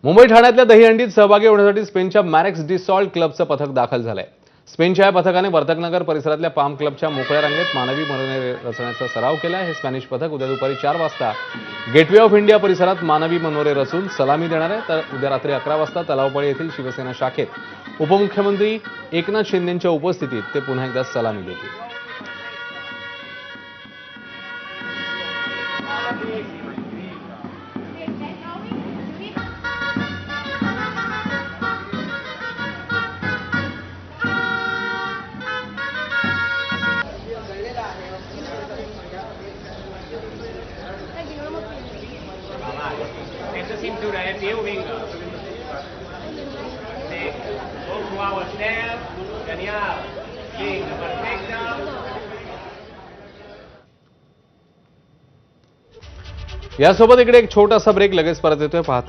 मुंबई ठाण्यातल्या दहीहंडीत सहभागी होण्यासाठी स्पेनच्या मॅरेक्स डी सॉल्ट क्लबचं पथक दाखल झालंय। स्पेनच्या या पथकाने वर्तकनगर परिसरातल्या पाम क्लबच्या मोकळ्या रंगेत मानवी मनोरे रचण्याचा सराव केलाय। हे स्पॅनिश पथक उद्या दुपारी 4 वाजता गेटवे ऑफ इंडिया परिसरात मानवी मनोरे रचून सलामी देणार आहे। तर उद्या रात्री 11 वाजता तलावपळी येथील शिवसेना शाखेत उपमुख्यमंत्री एकनाथ शिंदेंच्या उपस्थितीत ते पुन्हा एकदा सलामी देतील। Esta cintura é teu, vinga. Sí. Molt suau el step. Genial. Vinga, perfecte. यासोबत इकडे एक छोटासा ब्रेक, लगेच परत येतोय पाहत